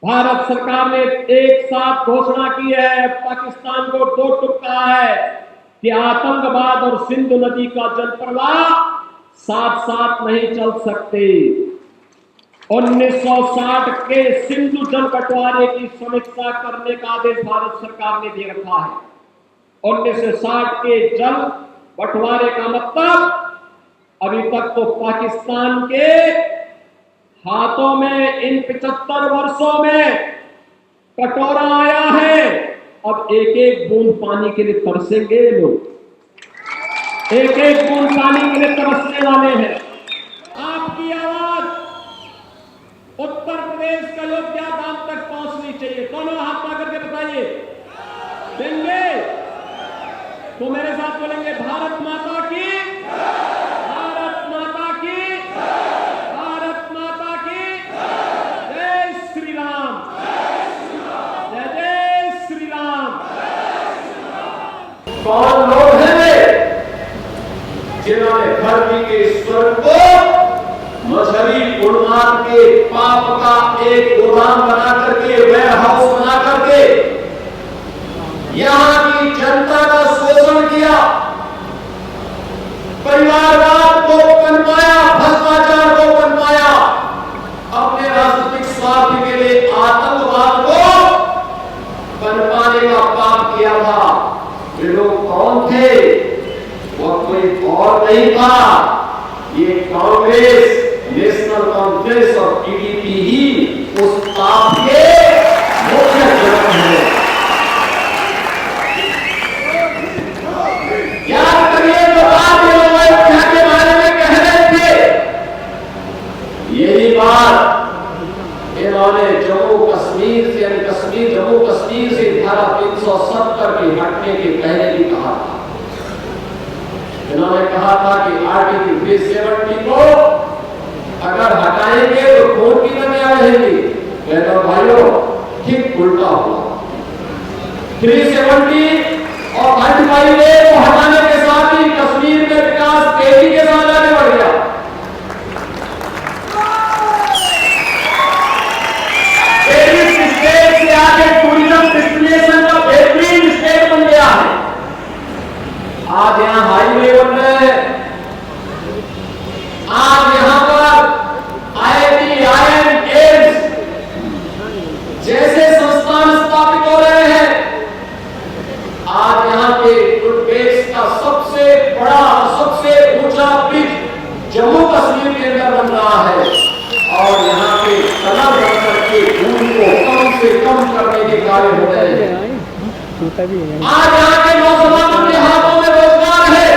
भारत सरकार ने एक साथ घोषणा की है, पाकिस्तान को दो टूक कहा है कि आतंकवाद और सिंधु नदी का जल प्रवाह साथ साथ नहीं चल सकते। 1960 के सिंधु जल बंटवारे की समीक्षा करने का आदेश भारत सरकार ने दे रखा है। 1960 के जल बंटवारे का मतलब अभी तक तो पाकिस्तान के हाथों में इन 75 वर्षों में कटोरा आया है। अब एक एक बूंद पानी के लिए तरसेंगे लोग, एक एक बूंद पानी के लिए तरसने वाले हैं। आपकी आवाज उत्तर प्रदेश का अयोध्याधाम तक पहुंचनी चाहिए। दोनों हाथ पकड़ के बताइए, देंगे तो मेरे साथ बोलेंगे, भारत माता की, भारत माता की, भारत माता की, जय श्री राम, जय जय श्री राम। कौन लोग हैं वे जिन्होंने धरती के स्वर्ग को मजहबी उन्माद के पाप का एक गोदाम बना करके, वेयर हाउस बना करके यहां की जनता का शोषण किया, परिवारवाद को पनपाया, भ्रष्टाचार को पनपाया, अपने राजनीतिक स्वार्थ के लिए आतंकवाद को पनपाने का पाप किया था। वे लोग कौन थे? वह कोई और नहीं था, ये कांग्रेस, नेशनल कॉन्फ्रेंस और टीडीपी ही उस पाप के मुख्य जड़ है। याद करिए जो बात ये लोग अयोध्या के बारे में कह रहे थे, यही बात इन्होंने जम्मू कश्मीर से, यानी जम्मू कश्मीर से धारा 370 की हटने के पहले भी कहा था। इन्होंने कहा था कि आर्टिकल 370 को अगर हटाएंगे तो खून की नदियां रहेंगी। कहते भाइयों, ठीक उल्टा हुआ। 370 और 35A को हटाने के साथ ही कश्मीर में विकास तेजी के साथ आगे बढ़ गया। स्टेट से आगे टूरिज्म डेस्टिनेशन का बेहतरीन स्टेट बन गया है। आज यहां हाईवे बन रहे हैं, आज यहां पर IIT, IIM, एम्स जैसे संस्थान स्थापित हो रहे हैं। आज यहां के देश का सबसे बड़ा, सबसे ऊंचा ब्रिज जम्मू कश्मीर के अंदर बन रहा है और यहां के तलब बनकर के दूरी को कम से कम करने के कार्य हो रहे हैं। आज यहां के नौजवानों के हाथों में रोजगार है।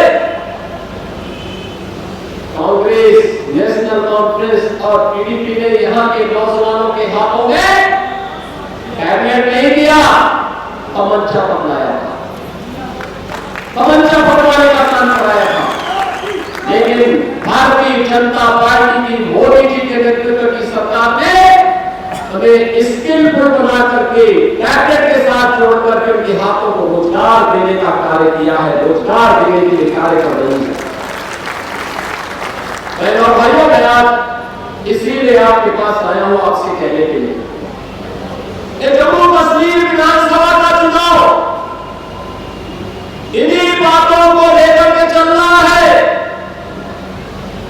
कांग्रेस, नेशनल कॉन्फ्रेंस और टीडीपी ने यहां के नौजवानों के हाथों में कैबिनेट नहीं दिया, तमंचा पकड़ाया था, तमंचा पकड़वाने का काम कराया था। लेकिन भारतीय जनता पार्टी की मोदी जी के नेतृत्व की सरकार ने हमें स्किलफुल बना करके, कैबिनेट के साथ जोड़ करके उनके हाथों को रोजगार देने का कार्य किया है, रोजगार देने के लिए कार्य कर रही है। बहनों और भाइयों, मैं आज इसीलिए आपके पास आया हूं आपसे कहने के लिए, ये जम्मू कश्मीर विधानसभा का चुनाव इन्हीं बातों को लेकर के चलना है।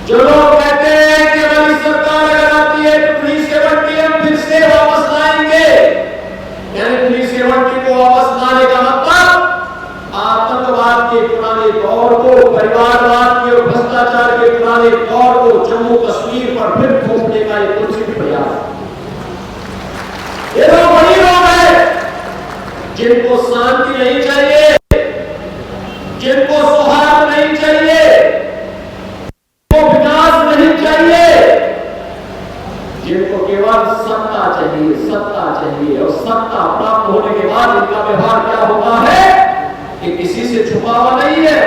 जो लोग कहते हैं कि अगर इस सरकार अगर आती है तो 370 हम फिर से वापस लाएंगे, यानी 370 को वापस लाने का मतलब आतंकवाद के पुराने दौर को, परिवारवाद के और भ्रष्टाचार के पुराने दौर को जम्मू कश्मीर पर फिर थोपने का एक कुछ प्रयास। ये लोग वही लोग हैं जिनको शांति नहीं चाहिए, जिनको सौहार्द नहीं चाहिए, जिनको विकास नहीं चाहिए, जिनको केवल सत्ता चाहिए, सत्ता चाहिए। और सत्ता प्राप्त होने के बाद इनका व्यवहार क्या होता है कि किसी से छुपा हुआ नहीं है।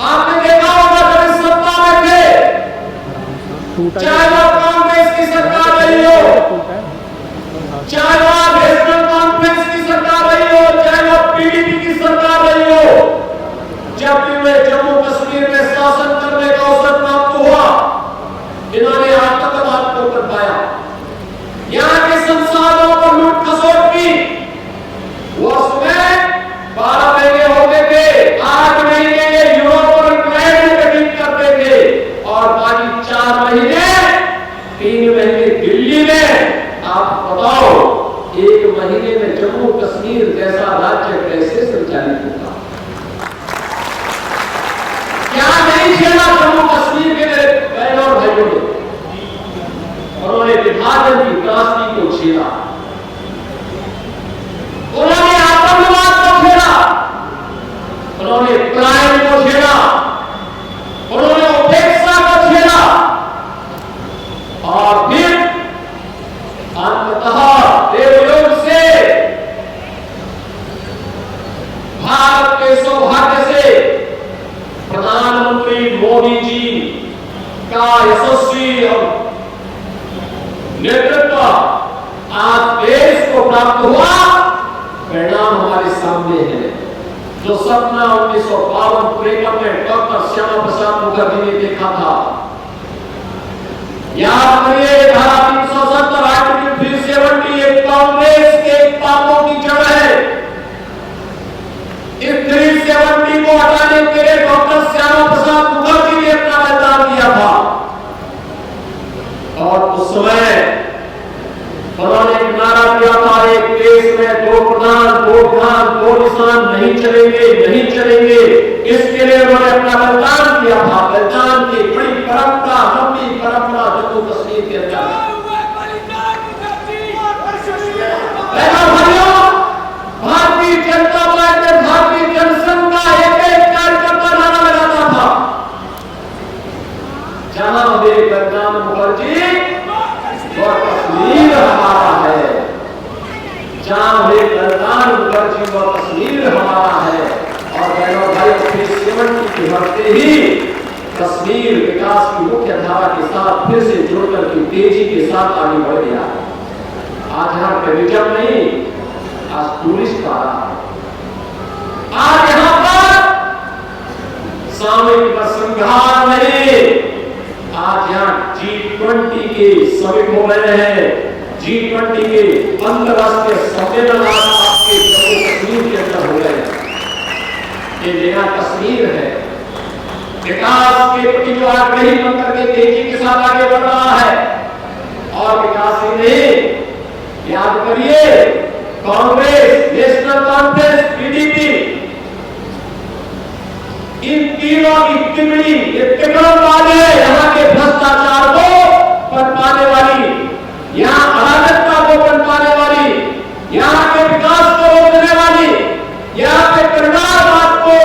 आपने देखा होगा जब इस सत्ता में थे, चाहे वो कांग्रेस की सरकार रही हो, चाहे वो नेशनल कॉन्फ्रेंस की सरकार रही हो, चाहे वो टीडीपी की सरकार रही हो, जब भी वे जम्मू कश्मीर में शासन करने का अवसर प्राप्त हुआ, इन्होंने आतंकवाद को कर पाया। यहां के आप बताओ, एक महीने में जम्मू कश्मीर जैसा राज्य कैसे संचालित होगा? क्या नहीं खेला जम्मू कश्मीर के मेरे बहनों और भाइयों ने? उन्होंने विभाजन की त्रासदी को झेला, उन्होंने आतंकवाद को झेला, उन्होंने क्राइम को झेला, उन्होंने उपेक्षा को झेला और फिर अंततः देवलोक से भारत के सौभाग्य से प्रधानमंत्री मोदी जी का यशस्वी और नेतृत्व आज देश को प्राप्त हुआ। परिणाम हमारे सामने है। जो सपना 1952-53 में डॉक्टर श्यामा प्रसाद मुखर्जी ने देखा था, याद करिए, धारा 370 आर्टिकल 370 कांग्रेस के पापों की जड़ है। इस 370 को हटाने के लिए डॉक्टर श्यामा प्रसाद मुखर्जी ने अपना बलिदान दिया था और उस समय उन्होंने एक नारा दिया था, एक देश में दो प्रधान, दो ध्यान, दो निशान नहीं चलेंगे, नहीं चलेंगे। इसके लिए उन्होंने अपना बलिदान दिया था। बलिदान की बड़ी परंपरा, लंबी परंपरा जम्मू कश्मीर के अंदर। भारतीय जनता पार्टी, भारतीय जनसंघ का एक कार्यकर्ता नारा लगाता था, जहां मेरे बलिदान मुखर्जी और कश्मीर हमारा है, जहां वे बलिदान मुखर्जी और कश्मीर हमारा है। और बहनों भाई, 370 के बढ़ते ही कश्मीर विकास की मुख्य धारा के साथ फिर से जुड़कर के तेजी के साथ आगे बढ़ गया। आज यहाँ टूरिज्म नहीं, आज टूरिस्ट आ रहा है। आज यहाँ पर सामूहिक नरसंहार नहीं, आज यहाँ G20 के समिट हो रहे हैं। G20 के अंतरराष्ट्रीय सम्मेलन आज आपके जम्मू कश्मीर के अंदर हो रहे हैं। ये नया कश्मीर है, विकास के प्रति जो आग्रही बन करके तेजी के साथ आगे बढ़ रहा है। और विकास ही नहीं, याद करिए, कांग्रेस, नेशनल कॉन्फ्रेंस, PDP, इन तीनों की तिगड़ी, ये तिगड़मबाज है। यहाँ के भ्रष्टाचार को पनपाने वाली, यहाँ अराजकता को पनपाने वाली, यहाँ के विकास को रोकने वाली, यहाँ पे परिवारवाद को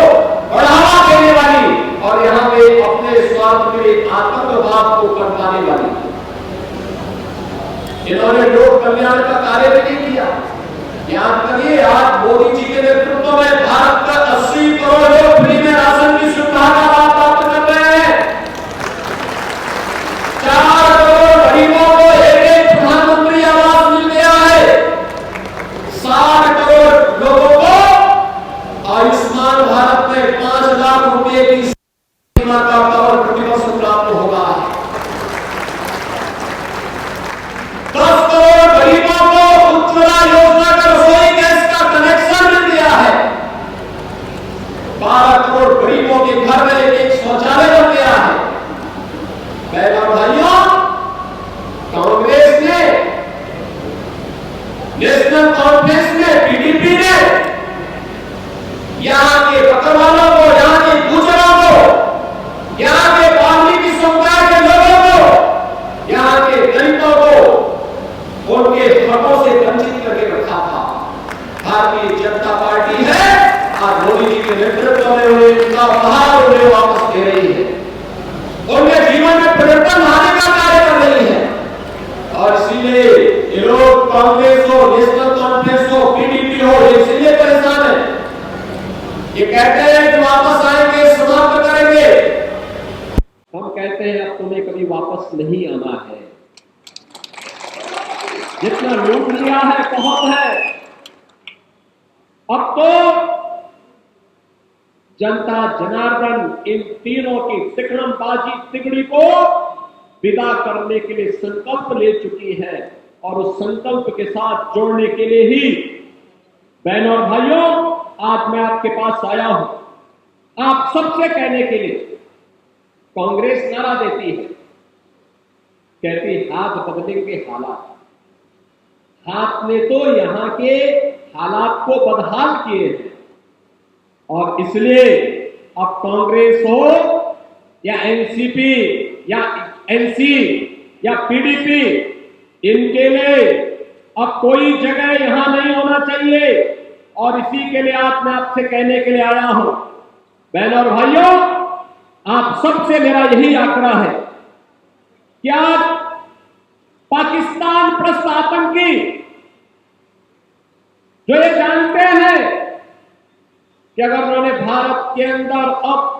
बढ़ावा देने वाली और यहाँ पे अपने स्वार्थ के लिए आतंकवाद को पनपाने वाली। इन्होंने लोक कल्याण का कार्य भी नहीं किया। याद करिए, आज मोदी जी के नेतृत्व में भारत का 80 करोड़ लोग फ्री में राशन की सुविधा का लाभ प्राप्त कर रहे हैं। 4 करोड़ गरीबों को एक प्रधानमंत्री आवास मिल गया है। 60 करोड़ लोगों को आयुष्मान भारत में 5 लाख रुपए की सीमा का कवर प्रतिवर्ष प्राप्त होगा। 10 करोड़ गरीबों को उज्ज्वला योजना का रसोई गैस का कनेक्शन मिल गया है। 12 करोड़ गरीबों के घर में एक शौचालय बन गया है। बहनों भाइयों, कांग्रेस ने, नेशनल कॉन्फ्रेंस ने, PDP ने यहां के बकरवालों को, यहां के गुजरों को, यहां के वाल्मीकि समुदाय के लोगों को, यहां के दलितों को उनके हकों से वंचित करके रखा था। भारतीय जनता पार्टी है, आज मोदी जी के नेतृत्व में उनका उपहार उन्हें वापस दे रही है, उनके जीवन में परिवर्तन लाने का कार्य कर रही है। और इसीलिए ये लोग, कांग्रेस हो, नेशनल कॉन्फ्रेंस हो, PDP हो, इसीलिए परेशान है। ये कहते हैं कि वापस आएंगे, समाप्त करेंगे। हम कहते हैं अब तुम्हें कभी वापस नहीं आना है। जितना लूट लिया है बहुत है। अब तो जनता जनार्दन इन तीनों की तिकड़मबाजी तिगड़ी को विदा करने के लिए संकल्प ले चुकी है और उस संकल्प के साथ जोड़ने के लिए ही बहनों और भाइयों आज मैं आपके पास आया हूं। आप सबसे कहने के लिए, कांग्रेस नारा देती है, कहती हाथ बदलेंगे हालात। हाथ ने तो यहाँ के हालात को बदहाल किए हैं। और इसलिए अब कांग्रेस हो या एनसीपी या एनसी या पीडीपी, इनके लिए अब कोई जगह यहां नहीं होना चाहिए। और इसी के लिए मैं आपसे कहने के लिए आया हूं, बहनों और भाइयों, आप सबसे मेरा यही आग्रह है कि आप पाकिस्तान प्रस्त आतंकी जो ये जानते हैं कि अगर उन्होंने भारत के अंदर अब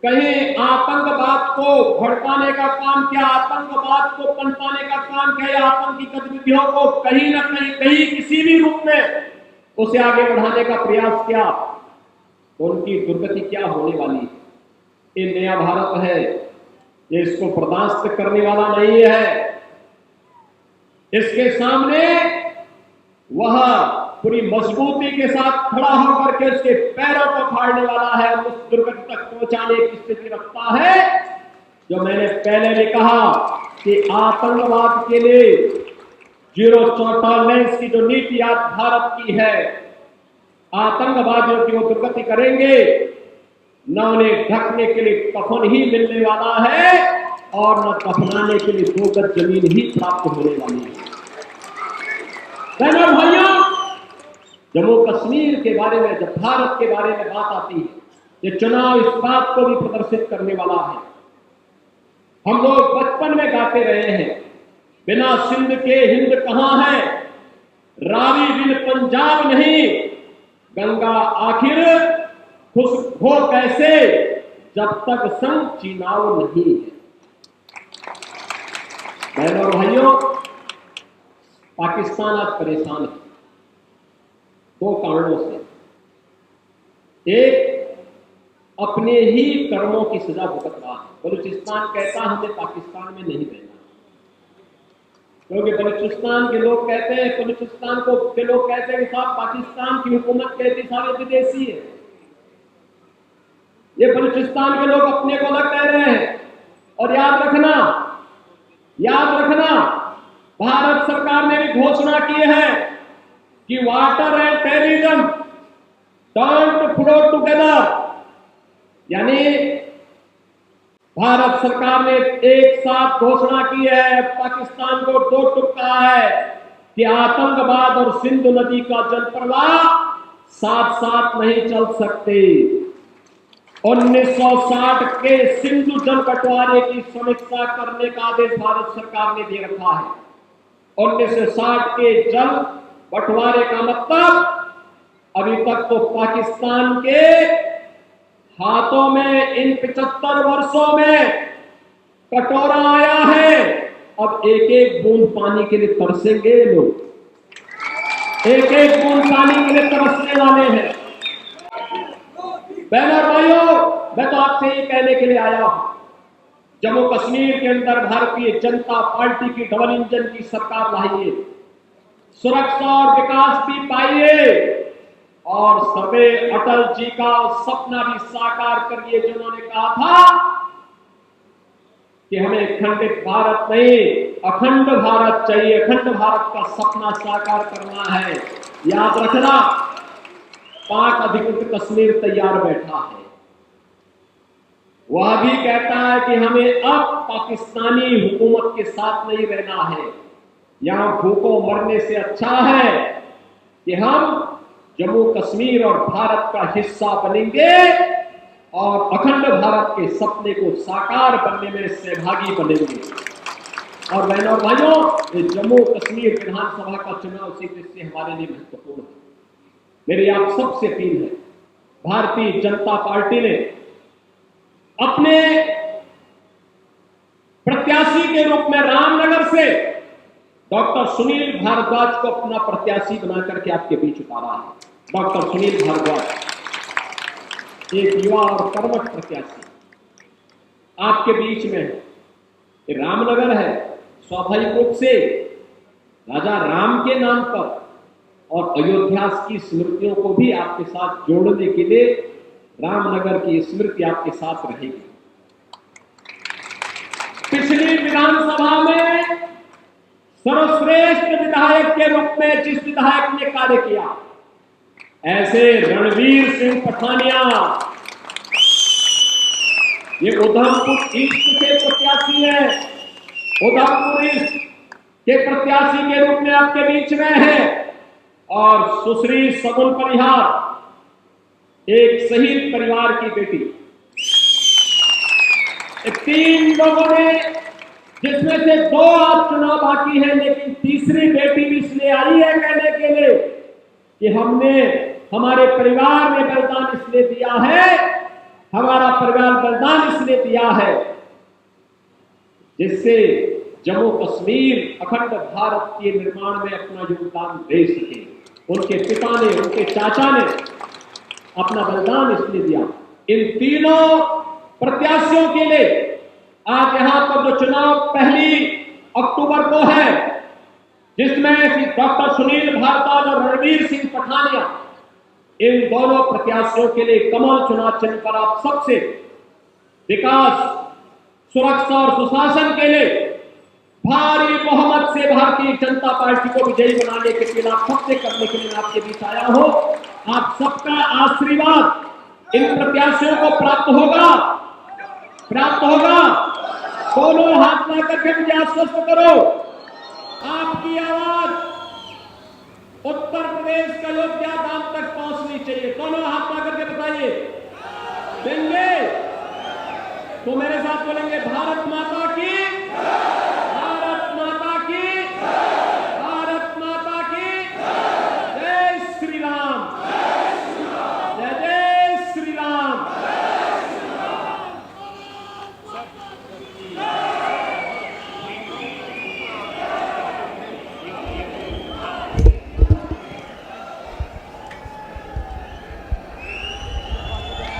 कहीं आतंकवाद को भड़काने का काम किया, आतंकवाद को पनपाने का काम किया, या आतंकी गतिविधियों को कहीं न कहीं किसी भी रूप में उसे आगे बढ़ाने का प्रयास किया, तो उनकी दुर्गति क्या होने वाली है। ये नया भारत है, ये इसको बर्दाश्त करने वाला नहीं है। इसके सामने वह पूरी मजबूती के साथ खड़ा होकर के उसके पैरों को फाड़ने वाला है और उस दुर्गति तक पहुंचाने की स्थिति रखता है। जो मैंने पहले भी कहा कि आतंकवाद के लिए जीरो टॉलरेंस की जो नीति आज भारत की है, आतंकवादियों की वो दुर्गति करेंगे, न उन्हें ढकने के लिए कफन ही मिलने वाला है और न दफनाने के लिए 2 गज जमीन ही प्राप्त होने वाली है। बहनों भाइयों, जम्मू कश्मीर के बारे में, जब भारत के बारे में बात आती है, ये चुनाव इस बात को भी प्रदर्शित करने वाला है। हम लोग बचपन में गाते रहे हैं, बिना सिंध के हिंद कहां है, रावी बिन पंजाब नहीं, गंगा आखिर खुश हो कैसे, जब तक संग चीनाव नहीं है। बहनों और भाइयों, पाकिस्तान आज परेशान है 2 कारणों से। एक, अपने ही कर्मों की सजा भुगत रहा है। बलूचिस्तान कहता हमें पाकिस्तान में नहीं रहना, क्योंकि बलूचिस्तान के लोग कहते हैं, बलूचिस्तान के लोग कहते हैं कि साहब पाकिस्तान की हुकूमत कहती सारे विदेशी है। ये बलूचिस्तान के लोग अपने को अलग कह रहे हैं। और याद रखना, भारत सरकार ने भी घोषणा की है कि water and terrorism don't flow together, यानी भारत सरकार ने एक साथ घोषणा की है, पाकिस्तान को 2 टुक कहा है कि आतंकवाद और सिंधु नदी का जलप्रवाह साथ साथ नहीं चल सकते। 1960 के सिंधु जल बंटवारे की समीक्षा करने का आदेश भारत सरकार ने दे रखा है। 1960 के जल बंटवारे का मतलब अभी तक तो पाकिस्तान के हाथों में इन 75 वर्षों में कटोरा आया है। अब एक एक बूंद पानी के लिए तरसेंगे लोग, एक एक बूंद पानी के लिए तरसने वाले हैं। बहनों और भाइयों, मैं तो आपसे ये कहने के लिए आया हूं, जम्मू कश्मीर के अंदर भारतीय जनता पार्टी की डबल इंजन की सरकार लाइए, सुरक्षा और विकास भी पाइए, और सबे अटल जी का सपना भी साकार करिए, जिन्होंने कहा था कि हमें खंडित भारत नहीं, अखंड भारत चाहिए, अखंड भारत का सपना साकार करना है। याद रखना, पाक अधिकृत कश्मीर तैयार बैठा है। वह भी कहता है कि हमें अब पाकिस्तानी हुकूमत के साथ नहीं रहना है, यहां भूखों मरने से अच्छा है कि हम जम्मू कश्मीर और भारत का हिस्सा बनेंगे और अखंड भारत के सपने को साकार बनने में सहभागी बनेंगे। और बहनों और भाइयों, ये जम्मू कश्मीर विधानसभा का चुनाव सीट इससे हमारे लिए महत्वपूर्ण है। मेरी आप सबसे अपील है, भारतीय जनता पार्टी ने अपने प्रत्याशी के रूप में रामनगर से डॉक्टर सुनील भारद्वाज को अपना प्रत्याशी बनाकर के आपके बीच उतारा है। डॉक्टर सुनील भारद्वाज एक युवा और कर्मठ प्रत्याशी आपके बीच में है। ये रामनगर है, स्वाभाविक रूप से राजा राम के नाम पर और अयोध्या की स्मृतियों को भी आपके साथ जोड़ने के लिए रामनगर की स्मृति आपके साथ रहेगी। पिछली विधानसभा में सर्वश्रेष्ठ विधायक के रूप में जिस विधायक ने कार्य किया, ऐसे रणवीर सिंह पठानिया, ये उधमपुर ईस्ट के प्रत्याशी हैं, उधमपुर ईस्ट के प्रत्याशी के रूप में आपके बीच में है। और सुश्री सगुन परिहार, एक शहीद परिवार की बेटी, 3 लोगों ने, जिसमें से 2 आज चुनाव बाकी है, लेकिन तीसरी बेटी भी इसलिए आई है कहने के लिए कि हमने, हमारे परिवार ने बलिदान इसलिए दिया है, हमारा परिवार बलिदान इसलिए दिया है जिससे जम्मू कश्मीर अखंड भारत के निर्माण में अपना योगदान दे सके। उनके पिता ने, उनके चाचा ने अपना बलिदान इसलिए दिया। इन तीनों प्रत्याशियों के लिए आज यहां पर जो चुनाव 1 अक्टूबर को है, जिसमें डॉक्टर सुनील भारद्वाज और रणवीर सिंह पठानिया, इन दोनों प्रत्याशियों के लिए कमल चुनाव चिन्ह पर आप सबसे विकास, सुरक्षा और सुशासन के लिए भारी बहुमत से भारतीय जनता पार्टी को विजयी बनाने के लिए आप सबसे करने के लिए आपके बीच आया हो। आप सबका आशीर्वाद इन प्रत्याशियों को प्राप्त होगा, प्राप्त होगा। दोनों हाथ ला करके मुझे आश्वस्त करो, आपकी आवाज उत्तर प्रदेश का अयोध्या धाम तक पहुंचनी चाहिए। दोनों हाथ ला करके बताइए, देंगे तो मेरे साथ बोलेंगे, भारत माता की